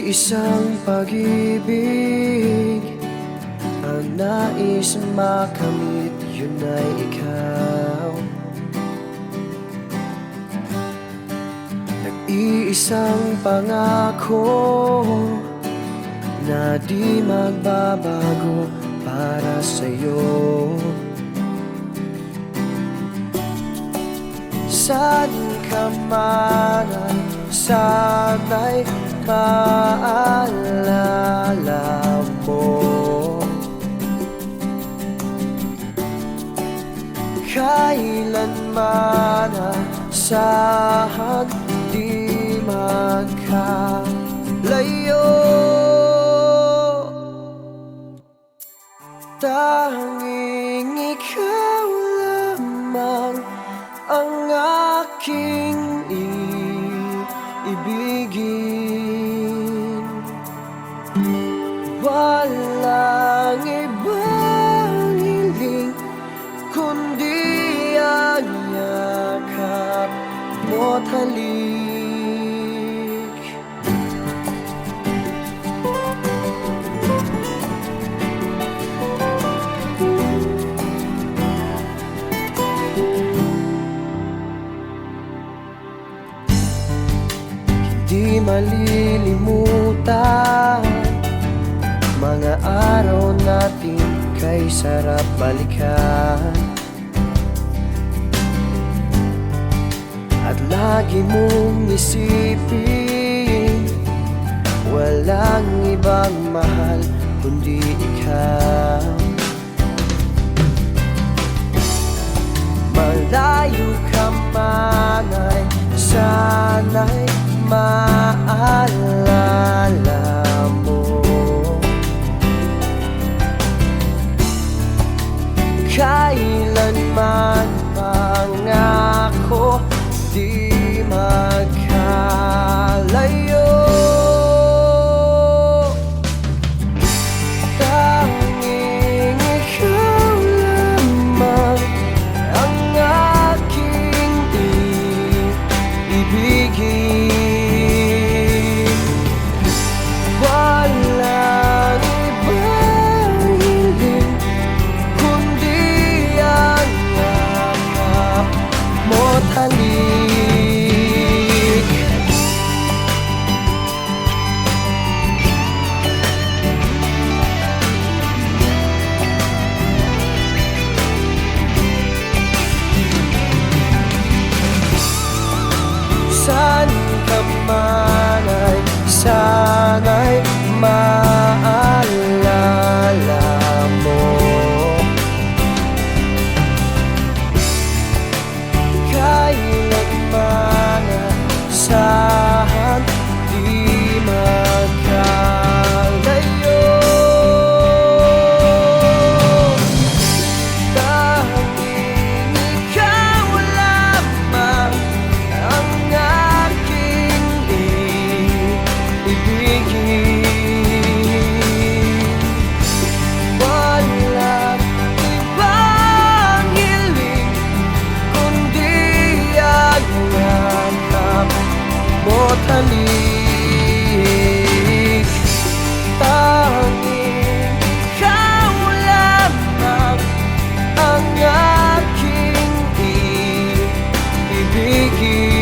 Nag-iisang pag-ibig ang nais makamit, yun ay ikaw. Nag-iisang pangako na di magbabago para sa'yo. Saan ka man ay sana'y maalala mo. Kailanman asahan di magkalayo. Tanging ikaw lamang ang aking ibigin. Walang ibang hiling kundi ang yakap mo't halik. Di malilimutan mga araw natin kay sarap balikan. At lagi mong isipin, walang ibang mahal kundi ikaw. Malayo ka man ay sana'y maalala mo. Kailanman pangako di magkalayo. Tanging ikaw lamang ang aking ibigin. Walang ibang hiling kundi ang yakap mo't halik. Saan ka man ay sana'y maalala mo. Kailanman asahan di magkalayo. Tanging ikaw lamang ang aking ibigin. Walang ibang hiling kundi ang yakap mo't halik. Tanging ikaw lamang ang aking ibigin.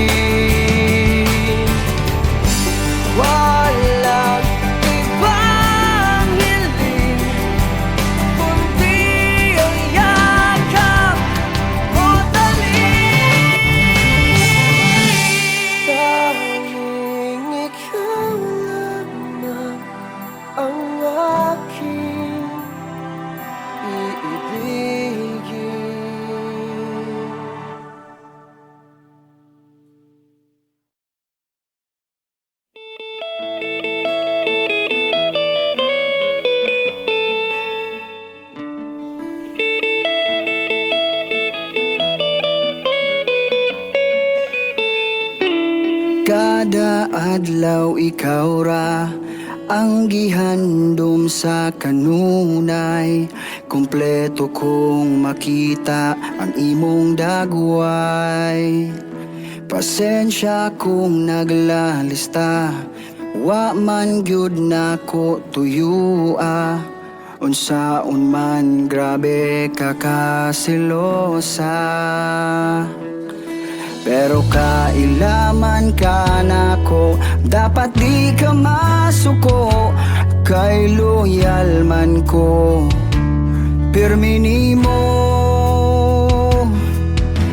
Walang ibang hiling kundi ang yakap mo't halik. Tanging ikaw lamang ang aking iibigin. Kada adlaw ikaw ra ang gihandom sa kanunay. Kompleto kong makita ang imong dagway. Pasensya kung naglalista, Wa man gyud nako tuyua, unsaon man grabe kakaselosa. Pero kailaman ka nako, dapat di ka masuko, kay loyal man ko, pirmi nimo.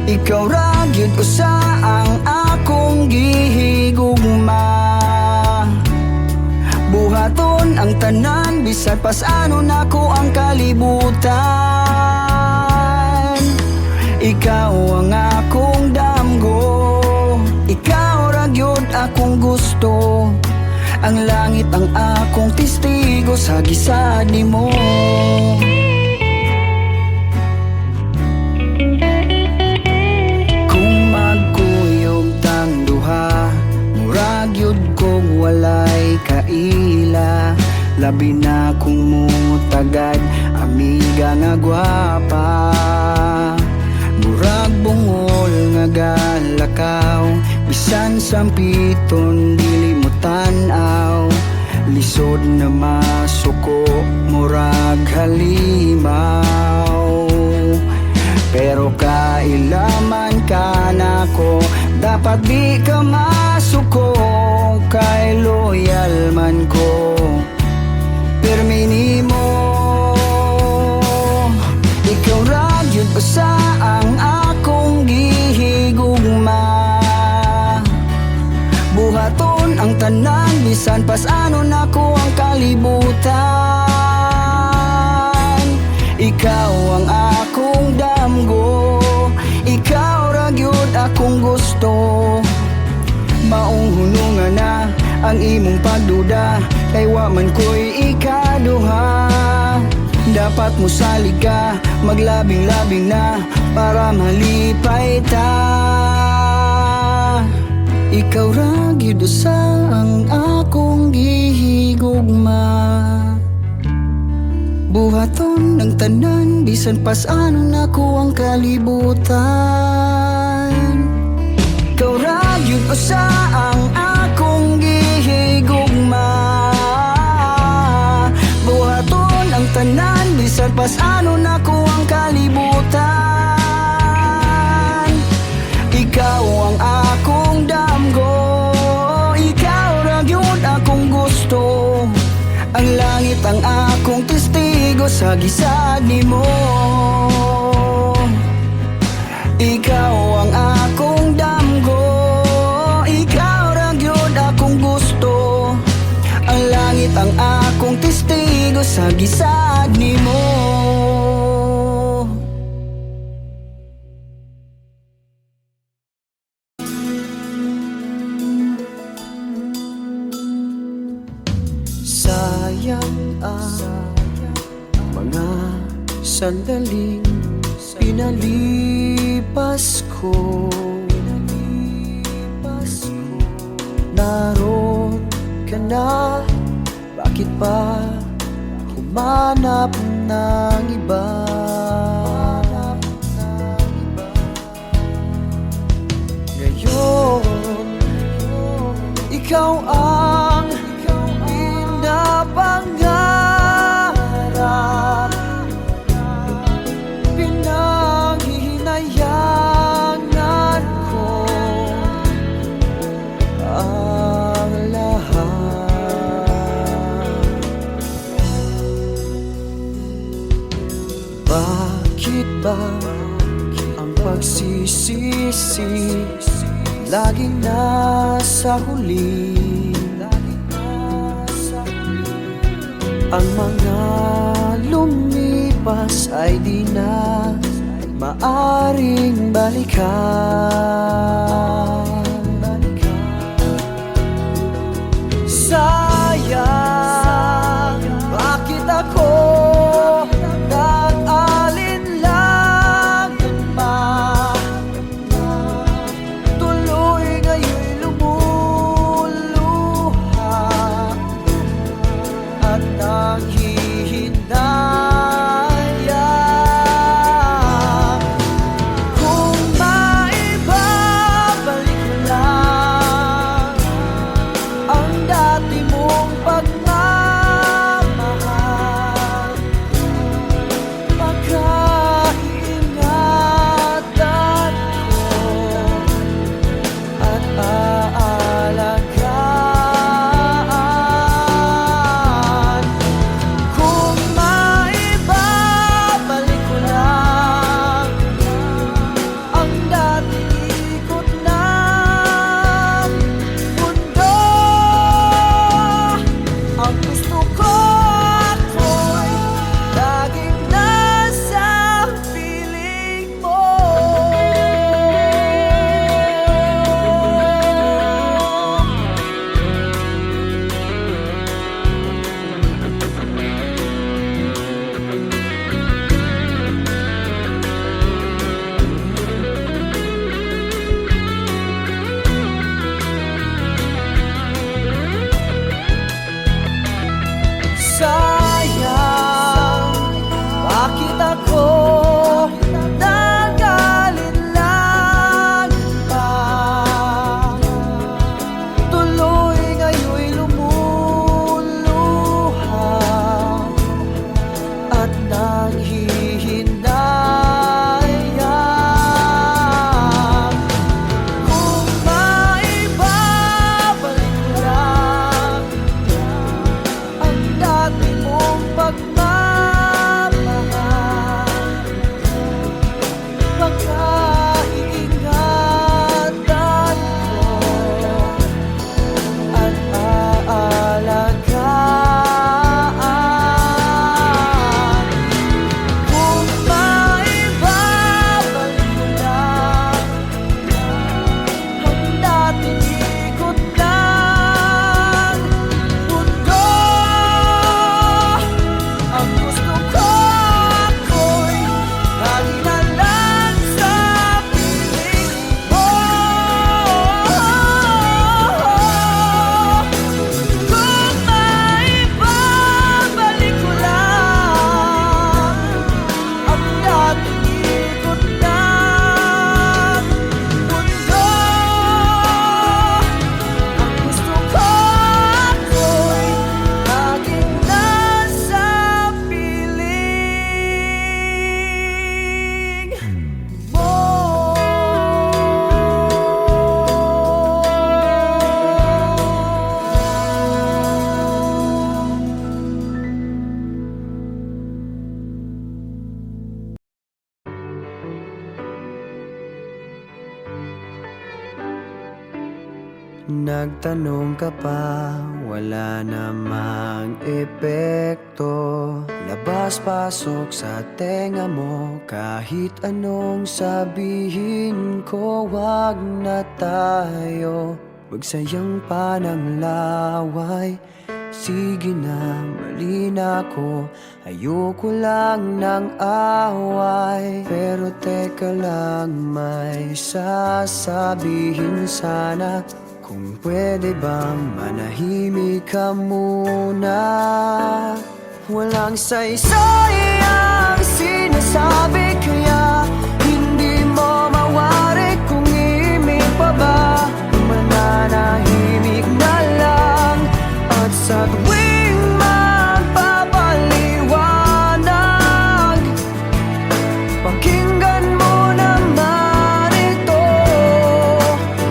Ikaw ra gyud usa ang akong gihigugma, buhaton ang tanan bisan pasano nako ang kalibutan. Ikaw ang akong damgo, ikaw ra gyud akong gusto, ang langit ang akong testigo sa gisad nimo. Kung magkuyog tang duha, murag yun kong walay kaila, labi na kung mutagad amiga nga gwapa. Murag bungol nga galakaw, bisan sampiton dili mo tan-aw, lisod na masuko murag halimaw. Pero kailaman ka nako, dapat di ka masuko, kay loyal man ko, pirmi nimo. Ikaw ra gyud usa ang akong gihigugma, buhaton ang tanan bisan pasano nako ang kalibutan. Ikaw ang akong damgo, ikaw ra gyud akong gusto, maong hunungan na ang imong pagduda, kay wa man ko'y ikaduha. Dapat mo salig ka, maglabing-labing na para malipay ta. Ikaw ra gyud usa ang akong gihigugma, buhaton ng tanan bisan pasano nako ang kalibutan. Ikaw ra gyud usa ang akong gihigugma, buhaton ang tanan bisan pasano nako ang kalibutan. Ikaw ang akong damgo, ikaw ra gyud akong gusto, ang langit ang akong testigo sa gisad nimo. Ikaw ang akong damgo, ikaw ra gyud akong gusto, ang langit ang akong testigo sa gisad nimo. Sayang ang mga sandaling pinalipas ko, naroon ka na, bakit pa humanap ng iba? Ngayon, ikaw ang pinapangarap, pinanghihinayangan ko ang lahat. Bakit ba ang pagsisisi laging nasa huli? Ang mga lumipas ay di na maaring balikan. Sayang, bakit ako nag-alinlangan pa? Tuloy ngayon'y lumuluha at nanghihinayang. Kung maibabalik Nagtanong ka pa, wala namang epekto. Labas-pasok sa tenga mo, kahit anong sabihin ko, wag na tayo magsayang pa ng laway. Sige na, mali na ako, ayoko lang ng away. Pero teka lang, may sasabihin sana. Kung pwede bang manahimik ka muna? Walang saysay ang sinasabi, kaya hindi mo mawari kung imig pa ba. Mananahimik na lang, at sa tuwing magpapaliwanag, pakinggan mo naman ito.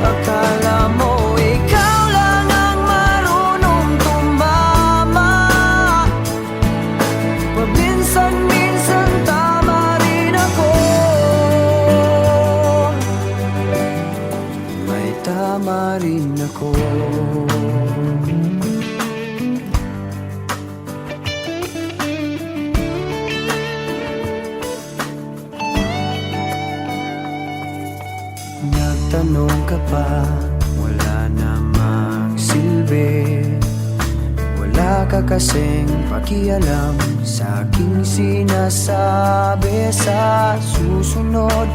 Akala mo ikaw lang ang marunong tumama, paminsan-minsan tama rin ako. May tama rin ako. Nagtanong ka pa, wala namang silbi. Wala ka kasing pakialam sa aking sinasabi. Sa susunod,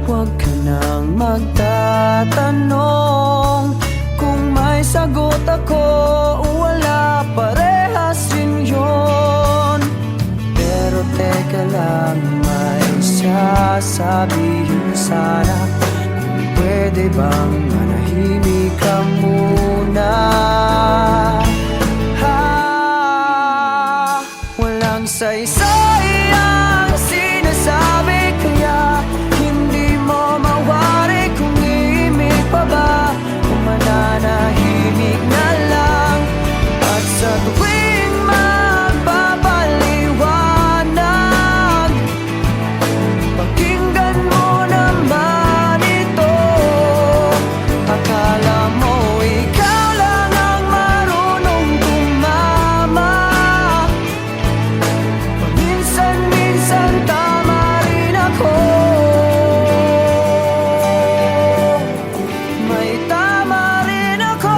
huwag ka nang magtatanong. Kung may sagot ako o wala, parehas rin yun. Pero teka lang, may sasabihin sana. Pwede bang manahimik ka muna? Walang saysay ang sinasabi, kaya hindi mo mawari kung imig pa ba. Kung mananahimik na lang, at sa tuwing magpapaliwanag, pakinggan mo naman ito. Akala mo ikaw lang ang marunong tumama, paminsan-minsan tama rin ako. May tama rin ako.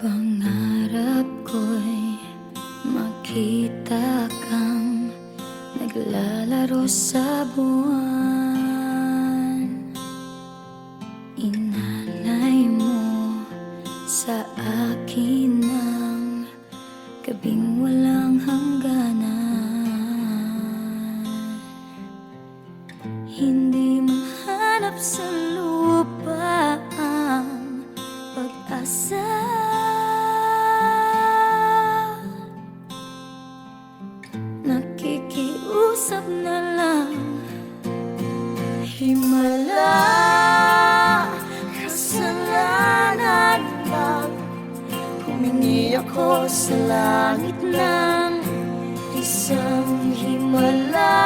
Pangarap ko'y makita kang naglalaro sa buwan. Inalay mo sa akin ang gabing walang hangganan. Hindi mahanap sa lupa ang pag-asa. Nakikiusap na lang, himala, kasalanan lang. Humingi ako sa langit ng isang himala,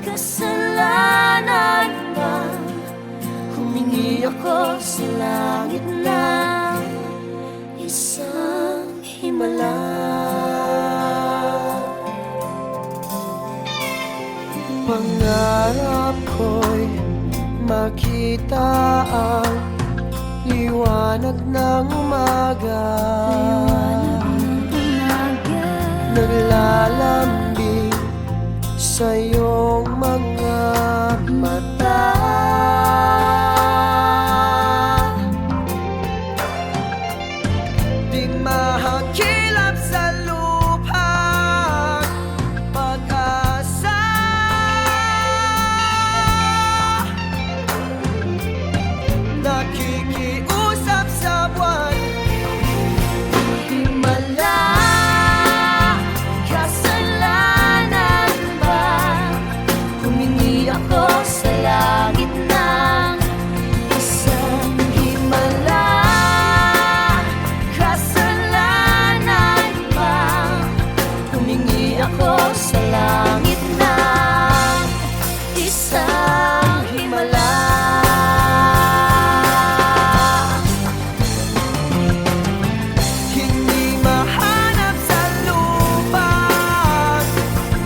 kasalanan lang. Humingi ako sa langit ng isang himala. Pangarap ko'y makita ang liwanag ng umaga, naglalambing sa iyong mga mata. Di mahakilap sa lupa pag-asa. Nakikiusap sa buwan, Himala, kasalanan ba? Humingi ako sa langit ng isang himala. Hindi mahanap sa lupa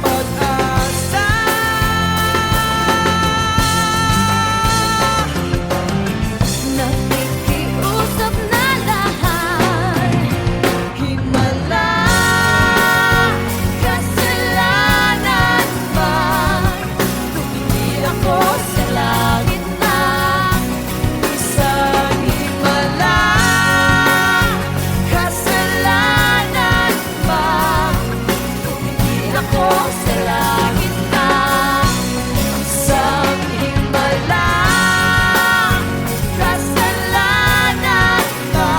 pag-asa. Nakikiusap na lahat, Himala, kasalanan ba? Tumingin ako sa langit na isang himala, kasalanan ba? Tumingin ako sa langit na isang himala, kasalanan ba?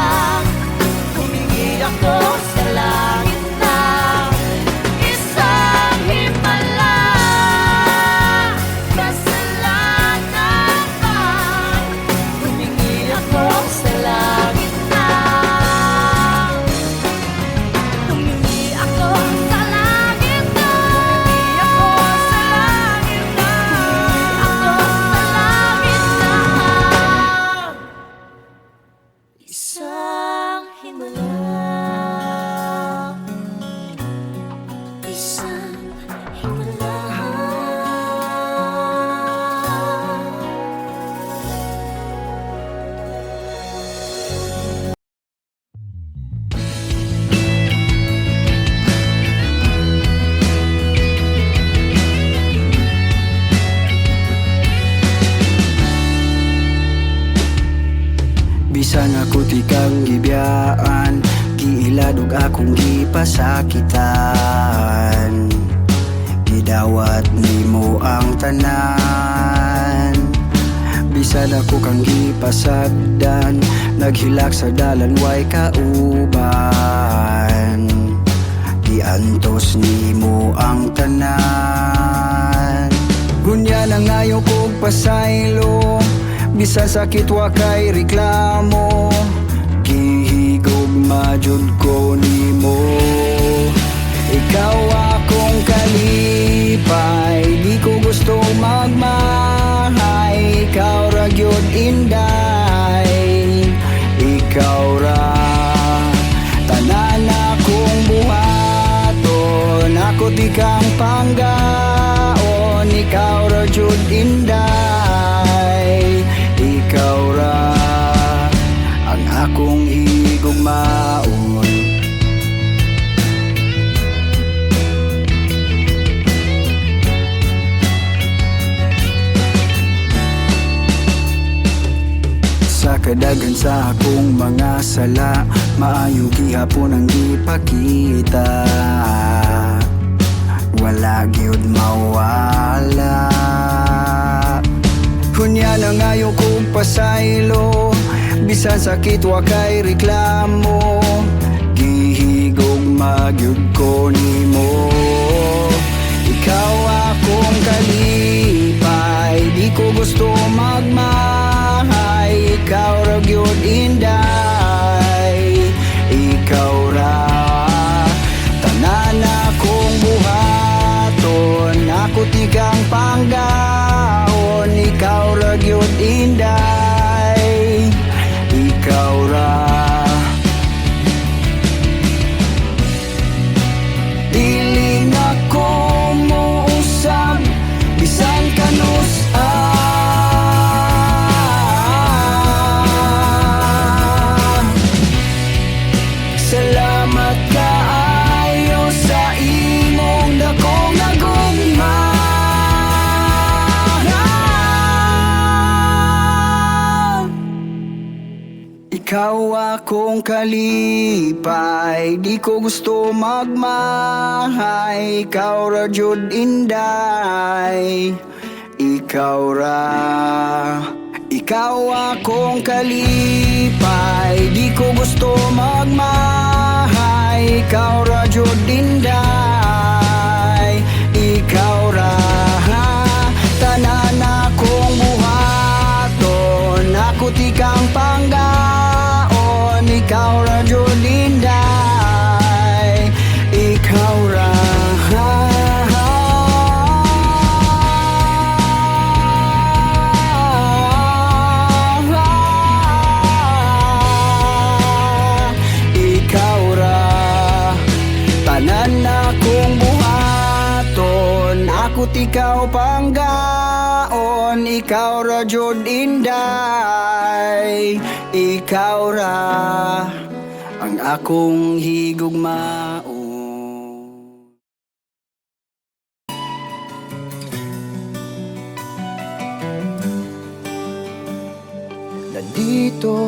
Humingi ako sa langit na isang himala. Kasalanan ba? Humingi ako sa langit na. Humingi ako sa langit na. Humingi ako sa langit na. Isang himala. Isang himala. bisan ako tikang gibiyaan, giiladog akong gipasakitan. Gidawat nimo ang tanan, bisan ako kang gipasagdan. Naghilak sa dalan way kauban, giantos nimo ang tanan. Gunya na ngayon kog pasaylo, bisan sakit wa kay reklamo. Gihigog majud ko nimo, ikaw akong kalipay. Di ko gusto magmahay, ikaw ra gyud inday. Ikaw ra tanan akong buhaton, ako di kang panggaon. Ikaw ra gyud inday, ikaw ra ang akong higugmaon. Sa kadagan sa akong mga sala, maayo gihapon ang gipakita. Wala gyud mawala. Kunya na ngayon kong pasaylo, bisan sakit wa kay reklamo. Gihigog magyud ko nimo, ikaw akong kalipay. Di ko gusto magmahay, ikaw ra gyud inday. Ikaw ra tanan akong buhaton, ako ti kang panggaon. Ikaw ra gyud inday, ikaw ra. Dili na ko mo usab, bisan kanus-an. Salamat kaayo sa imong dakong nagugma. Ikaw akong kalipay, di ko gusto magmahay. Ikaw ra jud inday, ikaw ra. Ikaw akong kalipay, di ko gusto magmahay. Ikaw ra jud inday, ikaw ra. Tanan akong buhaton, ako ti kang panggaon. Ikaw ra jud inday, ikaw ra. Ngunit ikaw panggaon, ikaw ra jud inday, ikaw ra ang akong higugmaon. Nandito,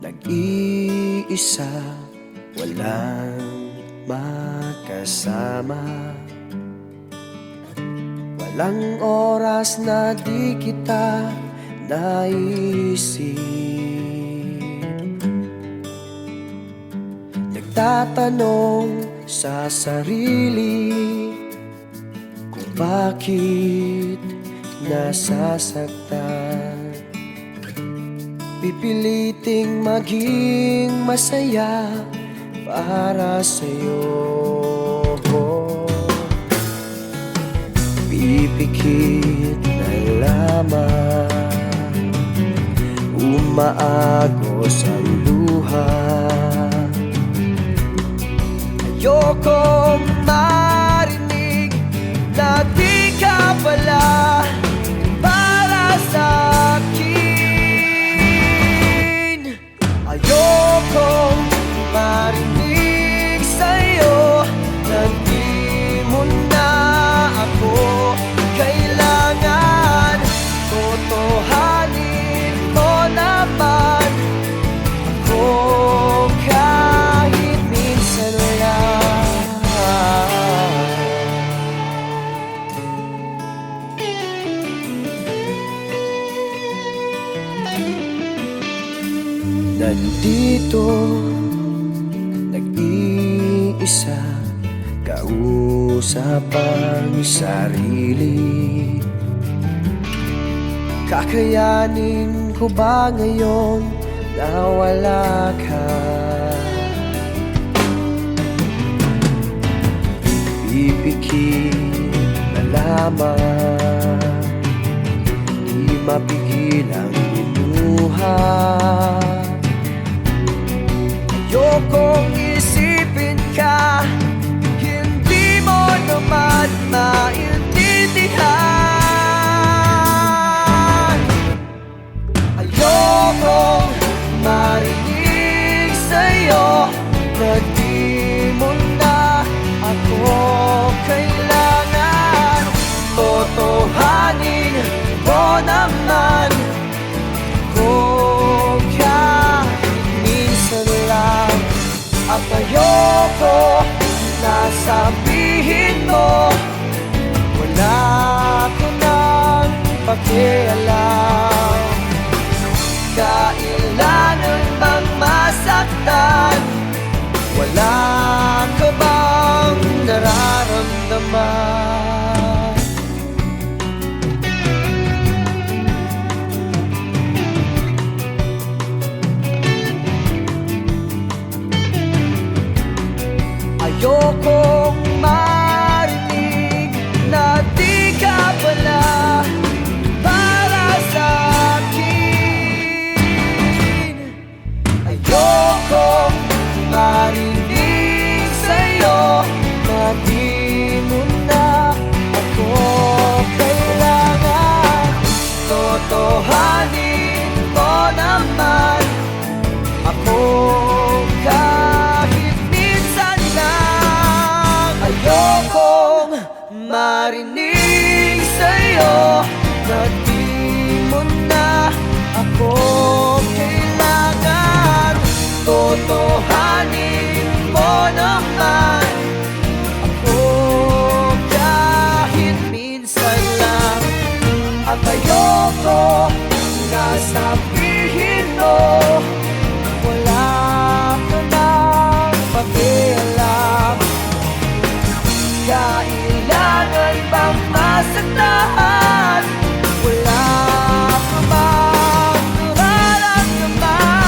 nag-iisa, walang makasama. Walang oras na di kita naisip. Nagtatanong sa sarili kung bakit nasasaktan. Pipiliting maging masaya para sa'yo. Pipikit na lamang, umaagos ang luha. Ayokong marinig na di ka pala para sa akin. Ayokong marinig sa'yo na di mo na ako kailangan. Totohanin mo naman ako kahit minsan lang. Nandito, nag-iisa, kausap ang sarili. Kakayanin ko ba ngayon na wala ka? Pipikit na lamang, di mapigil ang inuha. Ayokong isipin ka, hindi mo naman maintindihan. Ayokong marinig sa'yo na di mo na ako kailangan. Totohanin mo naman ako kahit minsan lang. At ayoko na sabihin mo wala ko nang pakialam. Kailangan bang masaktan? Wala ka bang nararamdaman? Ayokong marinig na di ka pala para sa akin. Ayokong marinig sa'yo na di mo na ako kailangan. Totohanin mo naman ako kahit minsan lang. Ayokong marinig sa'yo na di mo na ako kailangan. Totohanin mo naman ako kahit minsan lang. At ayoko na sabihin mo wala ka nang pakialam. Kailangan bang masaktan? Wala ka bang nararamdaman?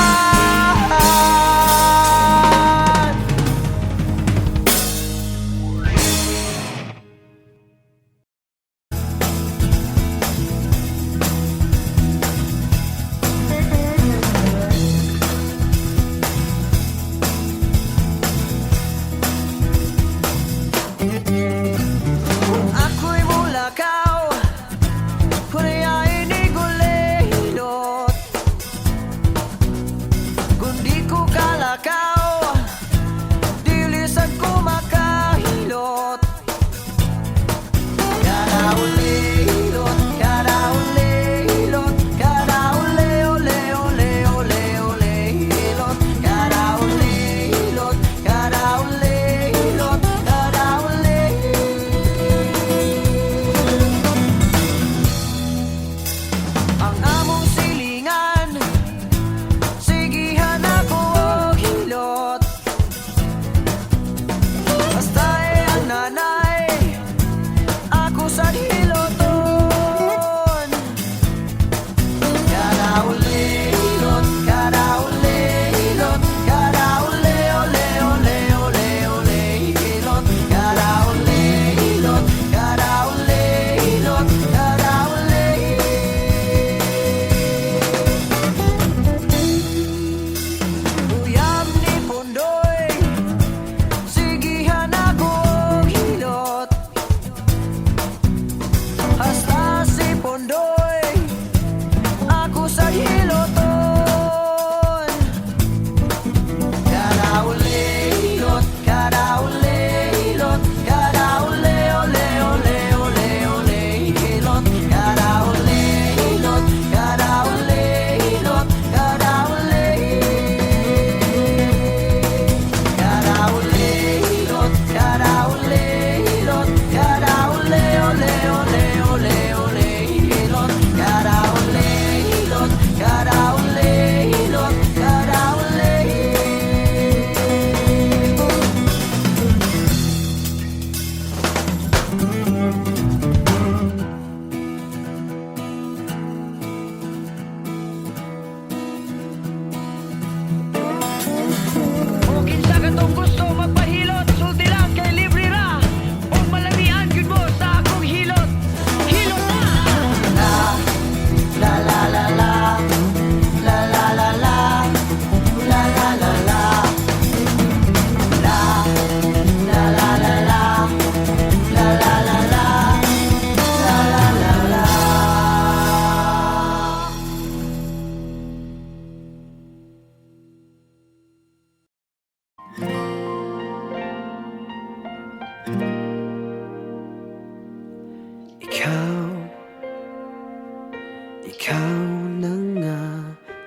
ikaw na nga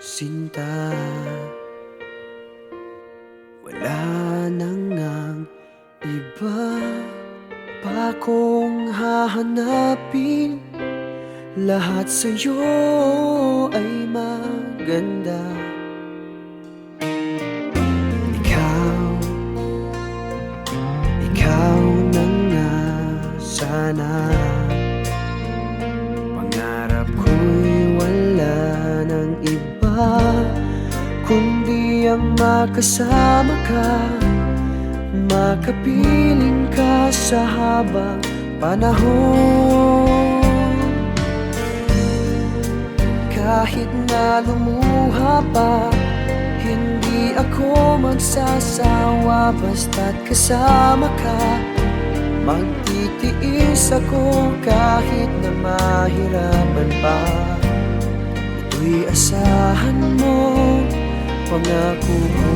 sinta. Wala na ngang iba pa kong hahanapin. Lahat sa'yo ay maganda. Ikaw na nga sana. Pangarap ko'y wala ng iba kundi ang makasama ka, makapiling ka sa habang panahon. Kahit na lumuha pa, hindi ako magsasawa basta't kasama ka. Magtitiis ako kahit na mahirapan pa. Ito'y asahan mo, pangako ko.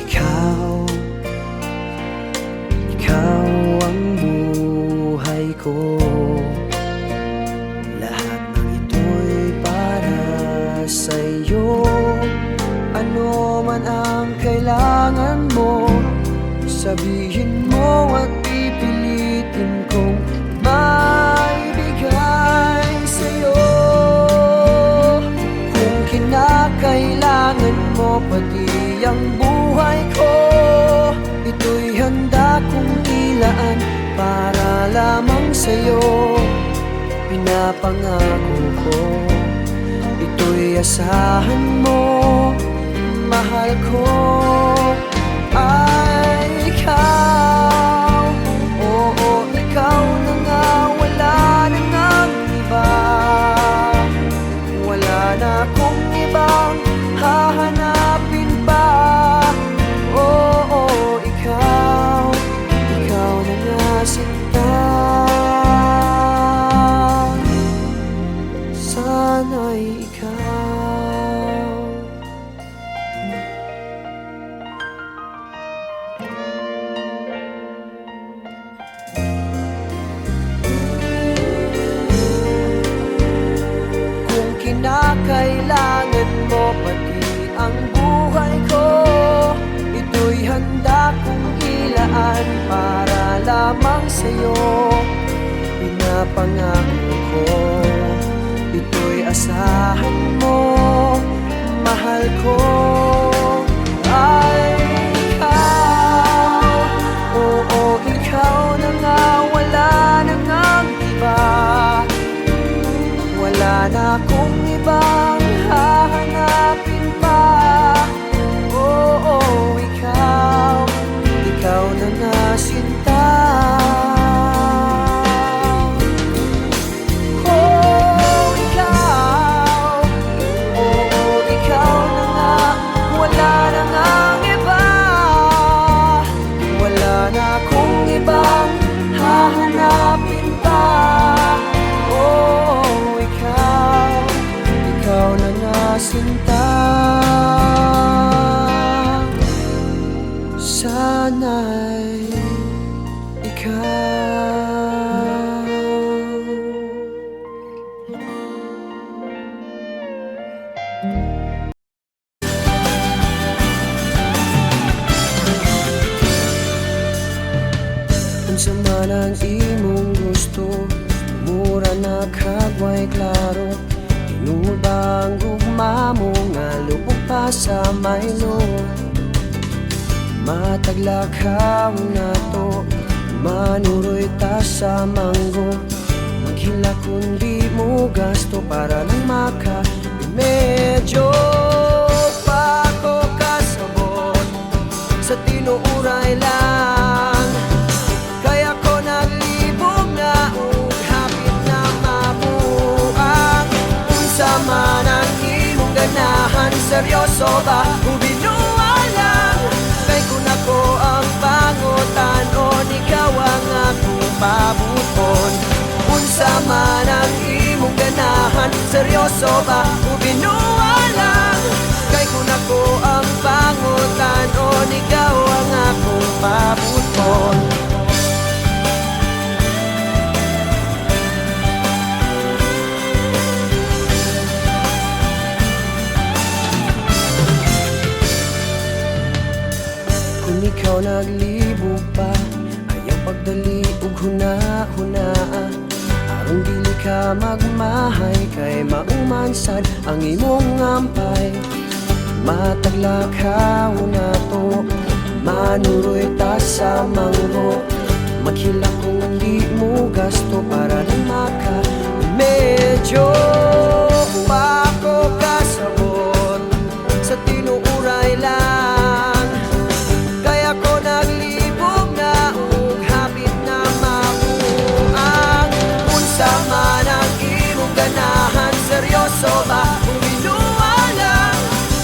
Ikaw ang buhay ko. Lahat ng ito'y para sa'yo. Ano man ang kailangan mo, sabihin mo at pipilitin kong maibigay sa'yo. Kung kinakailangan mo pati ang buhay ko, ito'y handa kong ilaan para lamang sa'yo. Pinapangako ko, ito'y asahan mo, mahal ko ay ikaw. Oo, ikaw na nga, wala na ngang iba. Wala na akong ibang hahanapin pa. Oo, ikaw na nga sinta. Sana'y ikaw. Kung kinakailangan mo pati ang buhay ko, ito'y handa kong ilaan para lamang sa'yo. Pinapangako ko, ito'y asahan mo, mahal ko ay ikaw. Oo, ikaw na nga, wala na ngang iba. Wala na akong ibang hahanapin pa. Oo, ikaw na nga sinta. Hahanapin pa. Oh, ikaw na nga sinta. Sana'y ikaw. Unsa man ang imong gusto, mura na kagway klaro. Tinuod ba ang gugma mo nga lubog pa sa maylo? Mataglakaw na to, manuroy ta sa manggo. Maghila kundi mo gasto para lang medyo pa ko kasabot sa tinuuray lang. Kaya ko naglibog na hapit na mabuang. Unsa man ang imong ganahan, seryoso ba o binuwa lang? Kay kung ako ang pangutan o ikaw ang akong pabuton. Unsa man ang imong ganahan, seryoso ba o binuwa lang? Kay kung ako ang pangutan o ikaw ang akong pabuton. ka magmahay, kay maumansad ang imong ampay. Matagla ka na to, manuroy ta sa mangho. Maghila kung di mo gasto para lang maka medyo pako kasabot sa tinuuray lang. Kaya ko naglibog na ug hapit na mabuang. Unsa man ang imong ganahan, seryoso ba kung binuwa lang?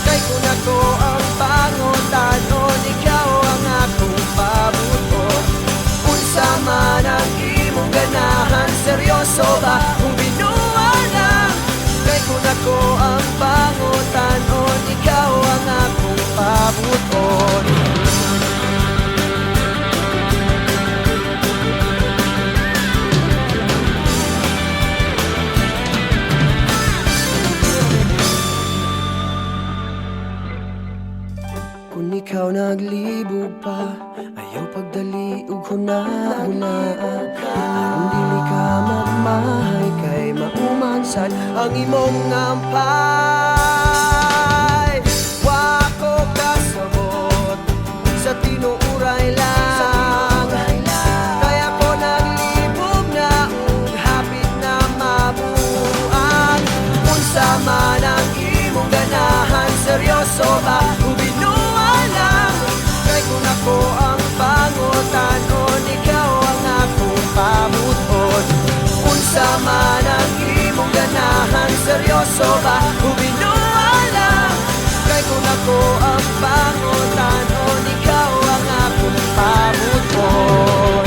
Kay kung ako ang pangutanon, ikaw ang akong pabuton. Unsa man ang imong ganahan, seryoso ba kung binuwa lang? Kay kung ako ang pangutanon, ikaw ang akong pabuton. Kung ikaw naglibog pa, ayaw pagdali ug hunahunaan. Aron dili ka magmahay, kay maumansad ang imong ampay. Wa ko kasabot sa tinuuray lang, kaya ko naglibog na ug hapit na mabuang. Unsa man ang imong ganahan, seryoso ba kung binuwa lang? Kay kung ako ang pangutanon, ikaw ang akong pabuton. Unsa man ang imong ganahan, seryoso ba kung binuwa lang? Kay kung ako ang pangutanon, ikaw ang akong pabuton.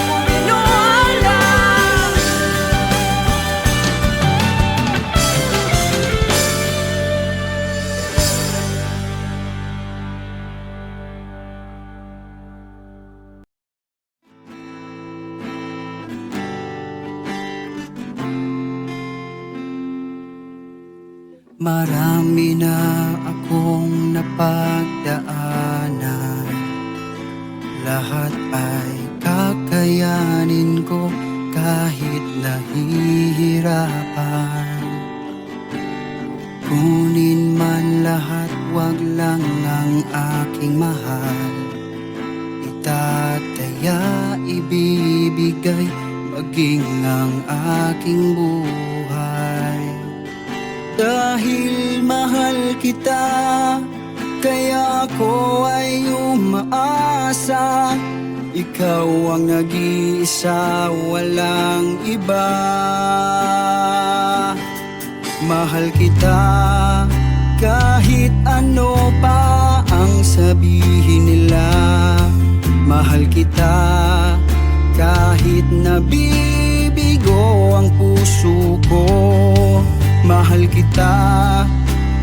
Kung binuwa lang. Marami na akong napagdaanan, lahat ay kakayanin ko kahit nahihirapan. Kunin man lahat, wag lang ang aking mahal. Itataya, ibibigay, maging ang aking buhay. Dahil mahal kita, kaya ako ay umaasa. Ikaw ang nag-iisa, walang iba. Mahal kita, kahit ano pa ang sabihin nila. Mahal kita, kahit nabibigo ang puso ko. Mahal kita,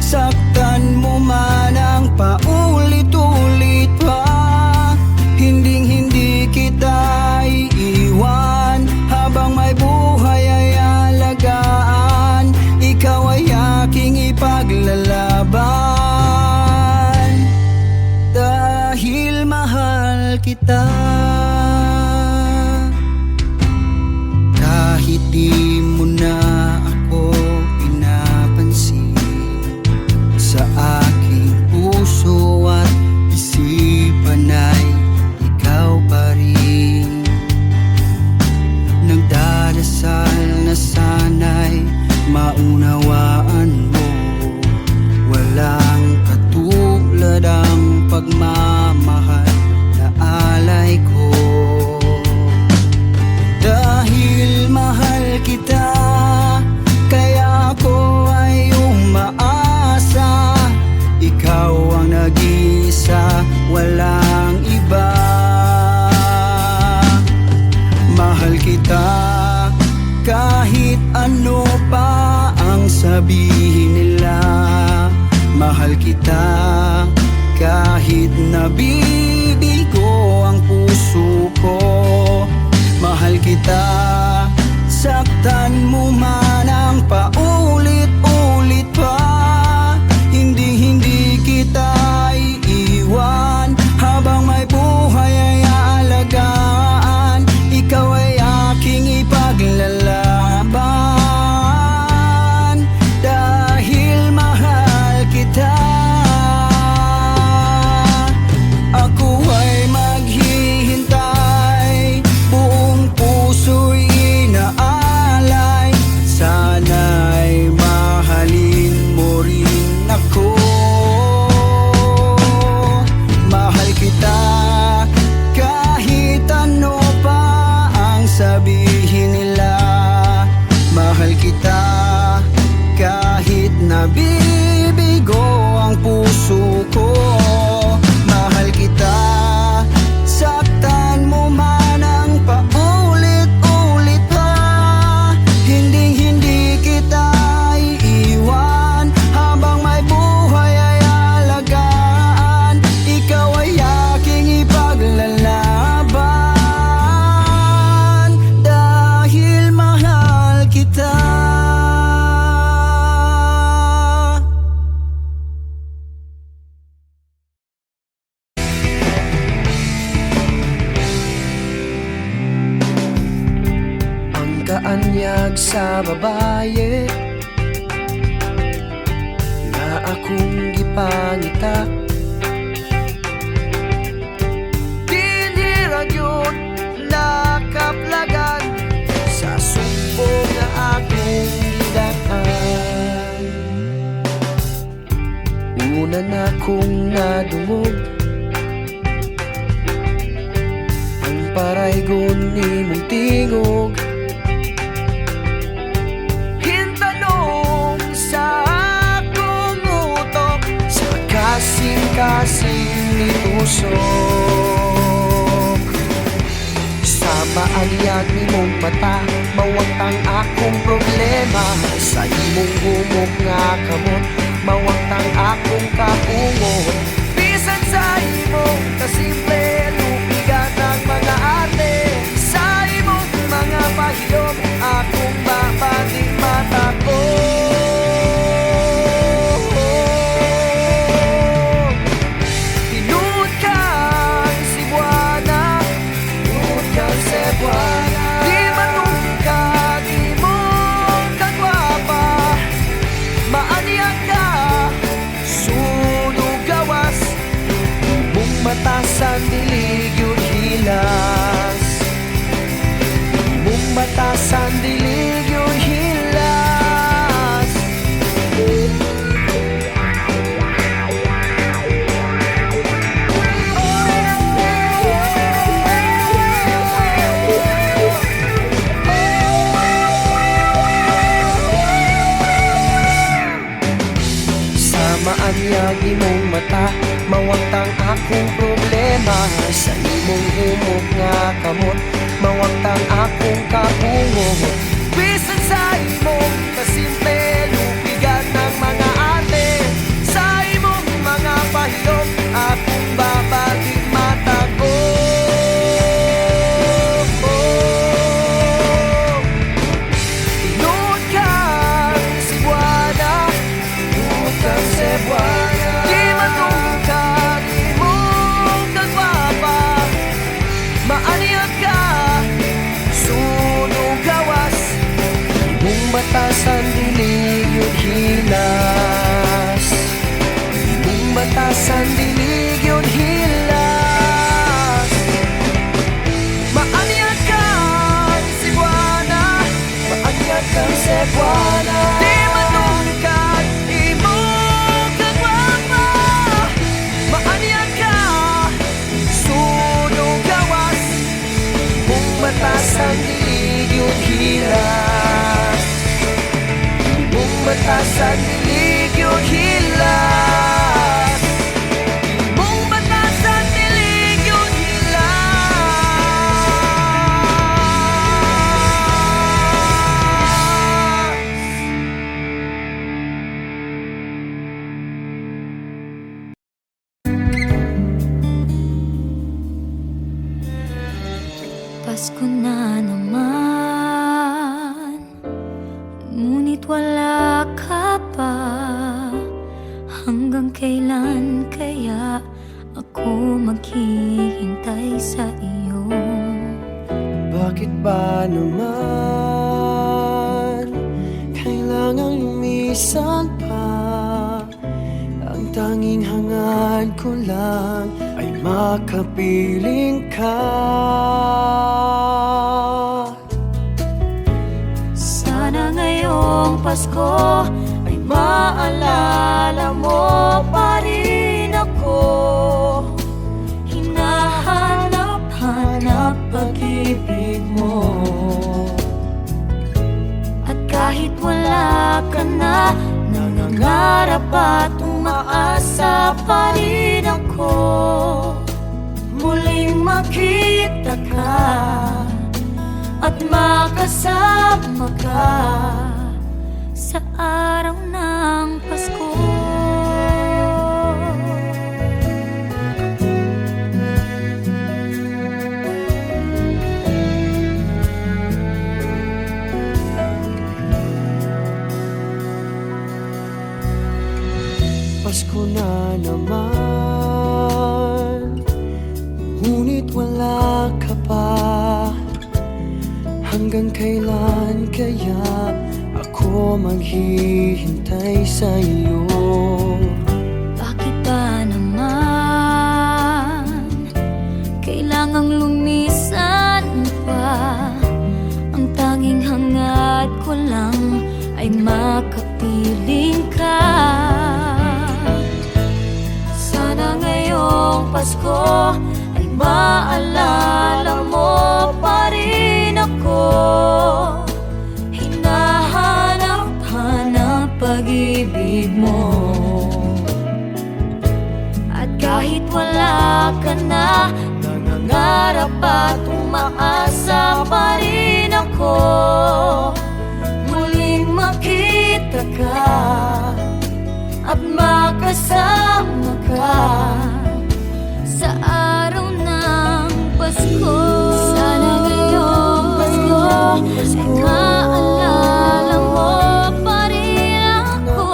saktan mo man ang paulit-ulit pa. Hinding-hindi kita iiwan, habang may buhay ay alagaan. Ikaw ay aking ipaglalaban, dahil mahal kita. Kahit di mo na ako pinapansin, sa aking puso at isipan ay ikaw pa rin. Nagdadasal na sana'y maunawaan mo, walang katulad ang pagmamahal na alay ko. Dahil mahal kita, kaya ako ay umaasa. Ikaw ang nag-iisa, walang iba. Mahal kita, kahit ano pa ang sabihin nila. Mahal kita, kahit nabibigo ang puso ko. Mahal kita, saktan mo man ang paulit-ulit pa. Hindi kita iiwan, habang may buhay ay aalagaan. Ikaw paanyag sa babaye na akong gipangita. Dinira yun nakaplagan sa sumbong na akong gidaan. Una na kong nadungog ang paraygon ni mong tingog. Hintanong sa akong utok sa kasing-kasing nitusok. Sa maanyag ni mong mata mawagtang akong problema. Sa imong humok nga kamot mawagtang akong kaungot. Bisan sa imong kasimple lupigan ng mga ate. Sa imong mga pahiyom akong babanding mata ko. Tinuod kang Cebuana, tinuod kang Cebuana. Di matungkad, di mo kagwapa. Maanyag ka, sunog gawas. Mong matasan dilig yun hilas. Mong matasan dilig yun hilas. Sa maanyag imong mata mawagtang akong problema. Sa imong humok nga kamot mawagtang akong kapungot. Bisan sa imong kasimple lupigan ng mga ate. Sa imong mga pahilom akong babanding mata ko. Tinuod kang Cebuana, tinuod kang Cebuana. Di matungkad, di mo kagwapa. Maanyag ka, sunog gawas. Imong batasan dilig yun hilas. Imong batasan dilig yun hilas. Maanyag ka, Cebuana, maanyag kang Cebuana. Di matungkad, di mo kagwapa. Maanyag ka, sunog gawas. Mong batasan dilig yun hilas. Mong batasan dilig yun hilas. Mong batasan dilig yun hilas. Pasko na naman, ngunit wala ka pa. Hanggang kailan kaya ako maghihintay sa iyo? Bakit ba naman kailangang lumisan pa? Ang tanging hangad ko lang ay makapiling ka. Sana ngayong Pasko ay maalala mo pa rin ako. Hinahanap-hanap pag-ibig mo. At kahit wala ka na, nangangarap at umaasa pa rin ako. Muling makita ka at makasama ka sa araw ng Pasko. Pasko na naman, ngunit wala ka pa. Hanggang kailan kaya ako maghihintay sa'yo? Bakit ba naman kailangang lumisan pa? Ang tanging hangad ko lang ay makapiling ka. Sana ngayong Pasko ay maalala mo pa rin ako. Hinahanap-hanap pag-ibig mo. At kahit wala ka na, nangangarap at umaasa pa rin ako. Muling makita ka at makasama ka sa araw ng Pasko. Sana ngayong Pasko ay maalala mo pa rin ako.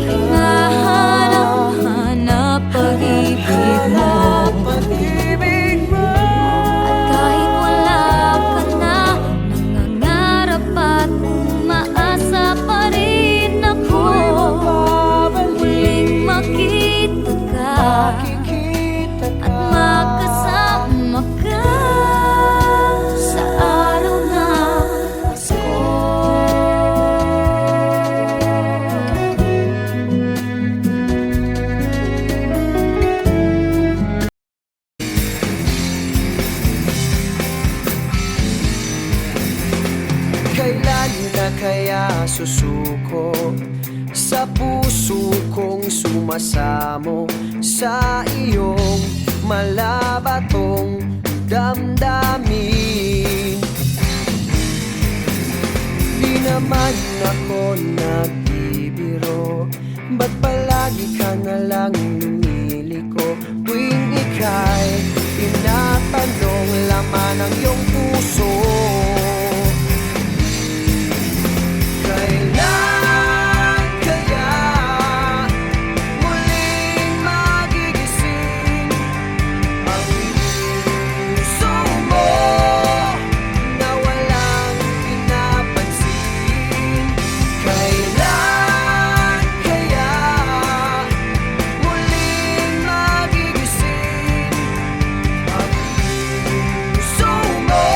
Hinahanap-hanap pag-ibig mo. At kahit wala ka na, nangangarap at umaasa pa rin ako. Muling makita ka at makasama ka sa araw ng Pasko. Kailan na kaya susuko sa puso kong sumasamo sa iyong malabatong damdamin? Di naman ako nagbibiro, ba't palagi ka na lang lumiliko? Tuwing ika'y tinatanong laman ng iyong puso. Kailan kaya muling magigising ang puso mo na walang pinapansin? Kailan kaya muling magigising ang puso mo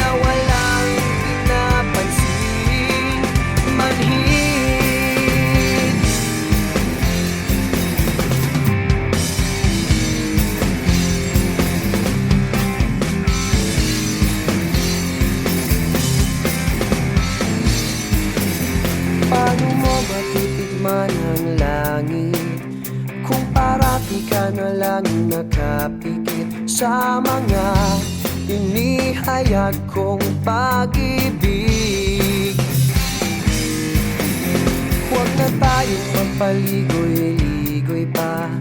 na walang pinapansin? Manhid paano mo matitigman ang langit kung parati ka na lang nakapikit sa mga inihayag kong pag-ibig? Huwag na tayong magpaligoy-ligoy pa,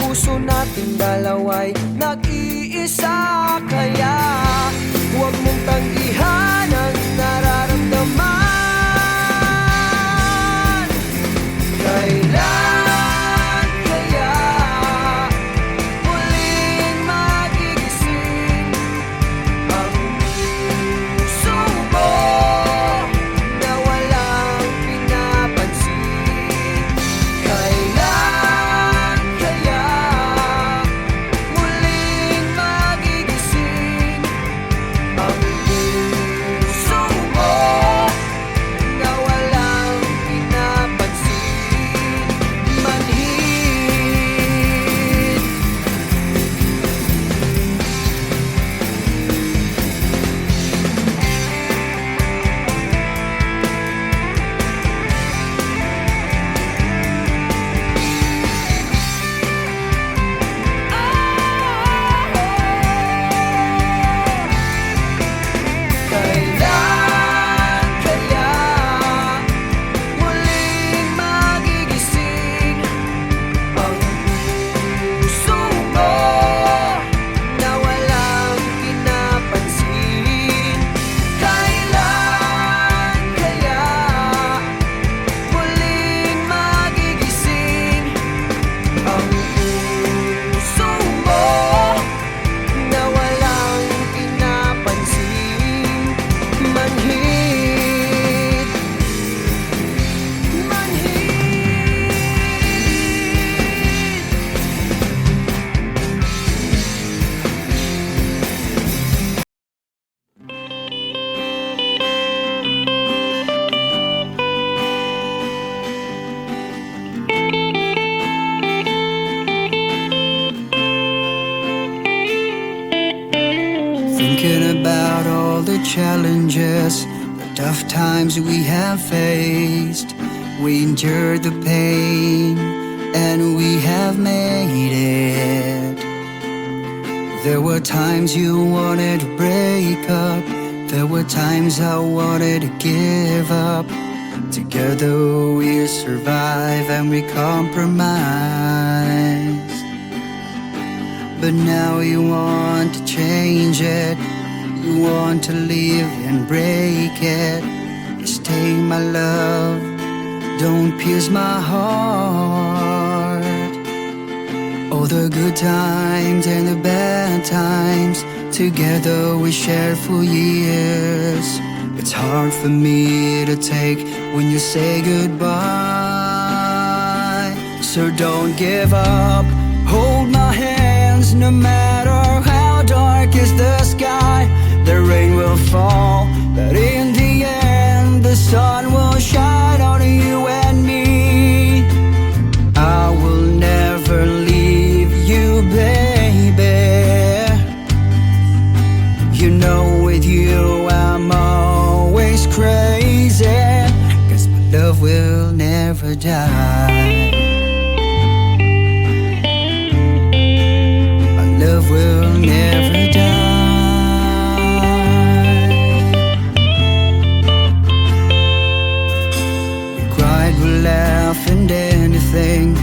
puso nating dalawa'y nag-iisa. Kaya huwag mong tanggihan ang nararamdaman. Kailan kaya muling magigising ang puso mo na walang pinapansin? Kailan kaya muling magigising Thinking about all the challenges, the tough times we have faced. We endured the pain and we have made it. There were times you wanted to break up. There were times I wanted to give up. Together we survive and we compromise. But now you want to change it. You want to leave and break it. Stay, my love, don't pierce my heart. All the good times and the bad times, together we shared for years. It's hard for me to take when you say goodbye. So don't give up, hold my hands. No matter how dark is the sky, the rain will fall, but in the end the sun will shine on you and me. I will never leave you, baby. You know with you I'm always crazy, 'cause my love will never die. My love will never die. We cried, we laughed and anything,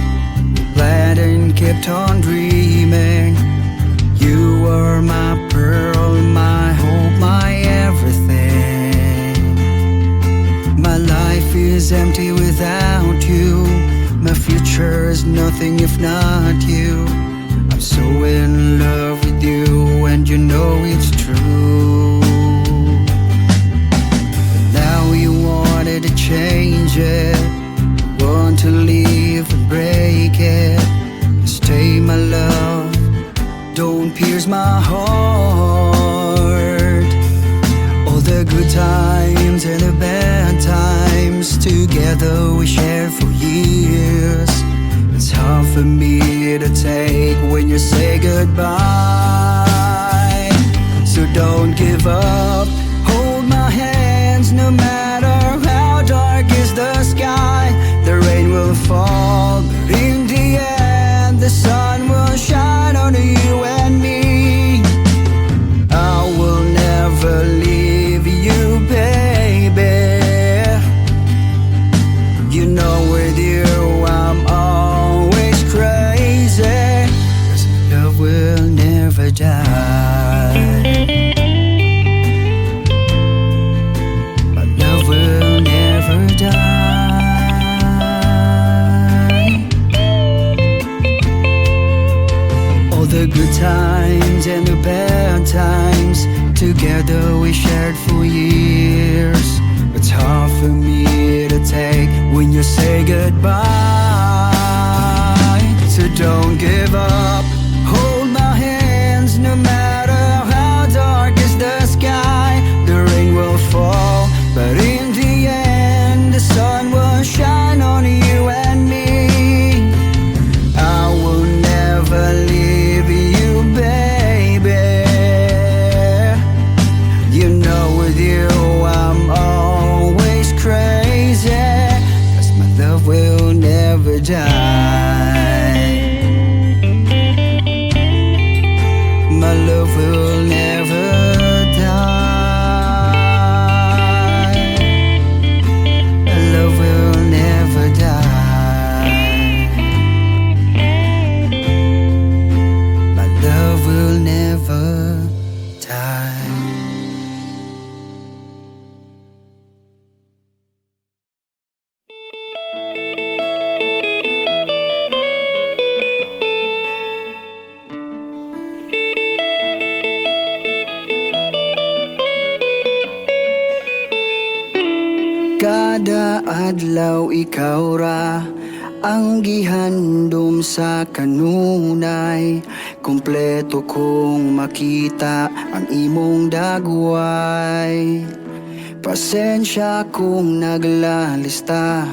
we planned and kept on dreaming. You were my pearl, my hope, my everything. My life is empty without you. My future is nothing if not you. I'm so in love with you and you know it's true. But now you wanted to change it. You want to leave and break it. Stay, my love, don't pierce my heart. All the good times and the bad times, together we shared for years. It's hard for me to take when you say goodbye. So don't give up, hold my hands. No matter how dark is the sky, the rain will fall, but in the end the sun will shine on you and me. I will never leave you, baby. You know with you I'm always crazy, 'cause love will never die. My love will never die. All the good times and the bad times, together we shared for years. It's hard for me to take when you say goodbye. So don't give up, hold my hands. No matter how dark is the sky, the rain will fall, but in the end the sun will shine on you and me. I will never leave you, baby. You know with you I'm always crazy, 'cause my love will never die. My love will never die. My love will never die. My love will never die. Kada adlaw ikaw ra ang gihandom sa kanunay. Kompleto kong makita ang imong dagway. Pasensya kung naglalista,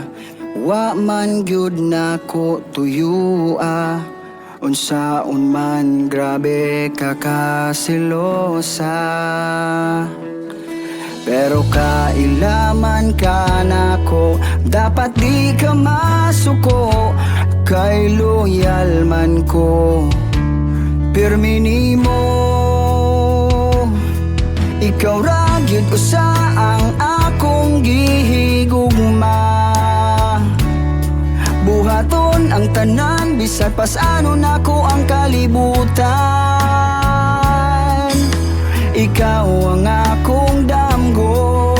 wa man gyud nako tuyua. Unsaon man grabe ka kasilosa, pero kailaman ka nako, dapat di ka masuko. Kay loyal man ko, pirmi nimo. Ikaw ra gyud usa ang akong gihigugma. Buhaton ang tanan, bisan pas ano nako ang kalibutan. Ikaw ang akong damgo,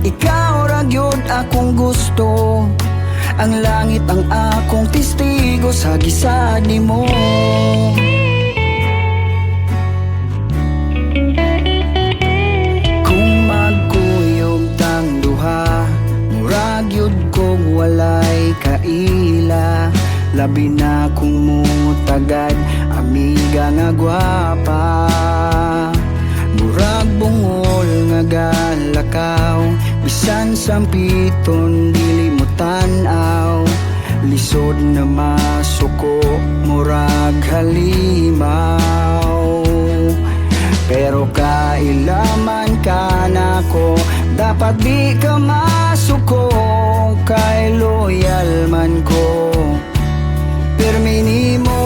ikaw ra gyud akong gusto. Ang langit ang akong testigo sa gisad nimo. Kung magkuyog tang duha, murag yun kong walay kaila. Labi na kung mutagad, amiga nga gwapa. Murag bungol nga galakaw, bisan sampiton dili mo tanaw. Lisod na masuko, murag halimaw. Pero kailaman ka nako, dapat di ka masuko. Kay loyal man ko, pirmi nimo.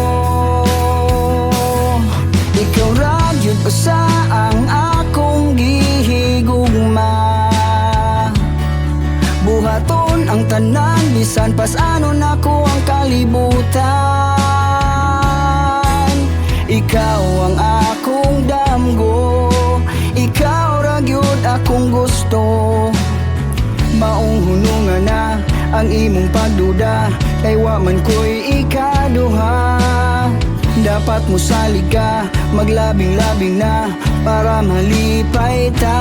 Ikaw ra gyud usa ang akong gihigugma. Buhaton ang tanan, bisan pas ano nako ang kalibutan. Ikaw ang akong damgo, ikaw ra gyud akong gusto. Maong hunungan na ang imong pagduda, kay wa man ko'y ikaduha. Dapat mo salig ka, maglabing-labing na, para malipay ta.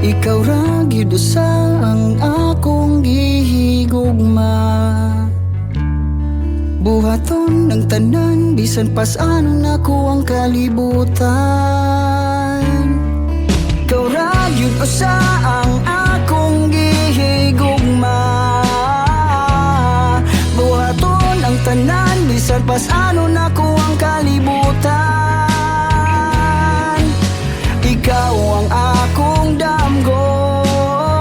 Ikaw ra gyud usa ang akong gihigugma. Buhaton ng tanan, bisan pas ano nako ang kalibutan. Ikaw ra gyud usa ang akong gihigugma. Buhaton ang tanan, bisan pas ano nako ang kalibutan. Ikaw ang akong damgo,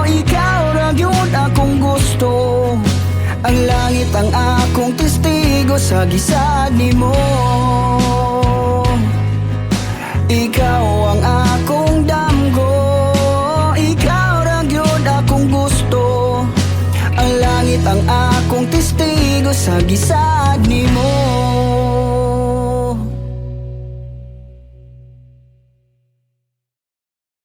ikaw ra gyud akong gusto. Ang langit ang akong testigo sa gisad nimo. Ikaw ang akong damgo, ikaw ra gyud akong gusto. Ang langit ang akong testigo sa gisad nimo.